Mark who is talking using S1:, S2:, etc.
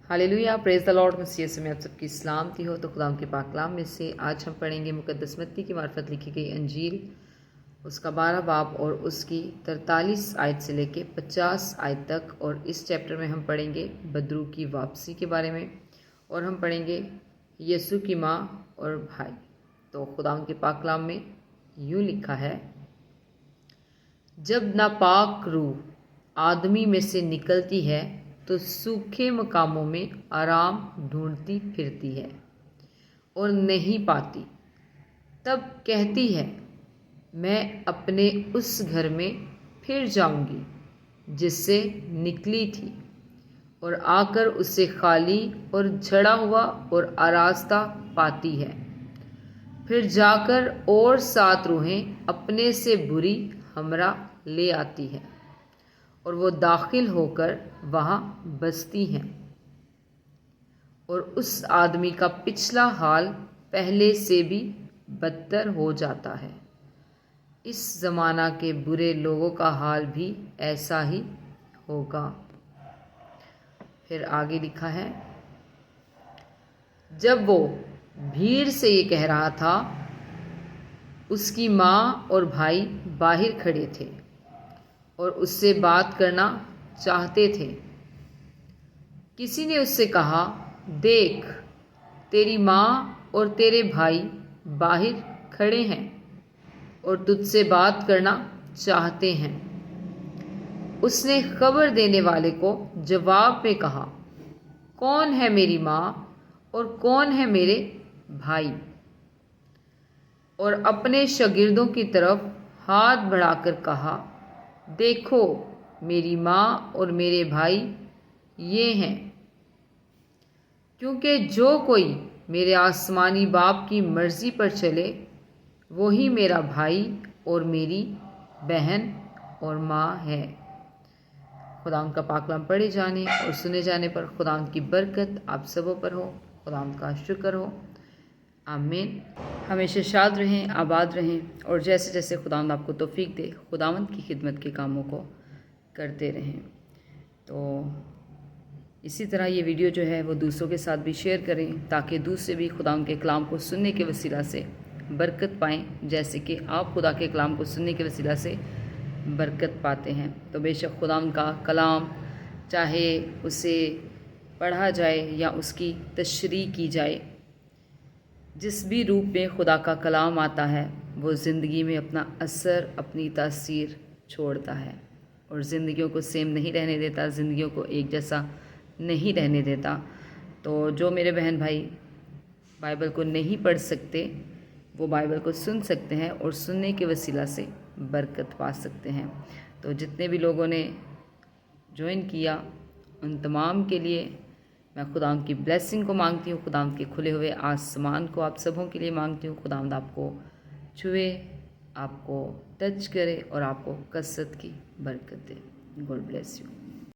S1: Hallelujah, praise the Lord. मसीह यीशु में आप सबकी सलामती हो। तो खुदा के पाक कलाम में से आज हम पढ़ेंगे मुकद्दस मत्ती की मार्फत लिखी गई अंजील, उसका 12 बाब और उसकी 43 आयत से लेके 50 आयत तक। और इस चैप्टर में हम पढ़ेंगे बदरू की वापसी के बारे में, और हम पढ़ेंगे यीशु की माँ और भाई। तो खुदा के पाक कलाम में यूँ लिखा है, जब नापाक रूह आदमी में से निकलती है तो सूखे मकामों में आराम ढूंढती फिरती है और नहीं पाती। तब कहती है, मैं अपने उस घर में फिर जाऊंगी जिससे निकली थी, और आकर उसे खाली और झड़ा हुआ और आरास्ता पाती है। फिर जाकर और 7 रूहें अपने से बुरी हमरा ले आती है, और वो दाखिल होकर वहाँ बसती हैं, और उस आदमी का पिछला हाल पहले से भी बदतर हो जाता है। इस ज़माना के बुरे लोगों का हाल भी ऐसा ही होगा। फिर आगे लिखा है, जब वो भीड़ से ये कह रहा था, उसकी माँ और भाई बाहर खड़े थे और उससे बात करना चाहते थे। किसी ने उससे कहा, देख, तेरी माँ और तेरे भाई बाहर खड़े हैं और तुझसे बात करना चाहते हैं। उसने खबर देने वाले को जवाब में कहा, कौन है मेरी माँ और कौन है मेरे भाई? और अपने शागिर्दों की तरफ हाथ बढ़ाकर कहा, देखो, मेरी माँ और मेरे भाई ये हैं। क्योंकि जो कोई मेरे आसमानी बाप की मर्ज़ी पर चले, वही मेरा भाई और मेरी बहन और माँ है। खुदा का पाक कलाम पढ़े जाने और सुने जाने पर खुदा की बरकत आप सबों पर हो। खुदा का शुक्र हो। आमीन। हमेशा शाद रहें, आबाद रहें, और जैसे जैसे खुदावंद आपको तौफीक दे, खुदावंद की खिदमत के कामों को करते रहें। तो इसी तरह ये वीडियो जो है वो दूसरों के साथ भी शेयर करें, ताकि दूसरे भी खुदावंद के कलाम को सुनने के वसीला से बरकत पाएँ, जैसे कि आप खुदा के कलाम को सुनने के वसीला से बरकत पाते हैं। तो बेशक खुदावंद का कलाम, चाहे उसे पढ़ा जाए या उसकी तशरीह की जाए, जिस भी रूप में खुदा का कलाम आता है, वो ज़िंदगी में अपना असर, अपनी तासीर छोड़ता है और ज़िंदगियों को सेम नहीं रहने देता, ज़िंदगियों को एक जैसा नहीं रहने देता। तो जो मेरे बहन भाई बाइबल को नहीं पढ़ सकते, वो बाइबल को सुन सकते हैं और सुनने के वसीला से बरकत पा सकते हैं। तो जितने भी लोगों ने ज्वाइन किया, उन तमाम के लिए मैं खुदावंद की ब्लेसिंग को मांगती हूँ। खुदावंद के खुले हुए आसमान को आप सबों के लिए मांगती हूँ। खुदावंद आपको छुए, आपको टच करे और आपको कसरत की बरकत दे। God bless you.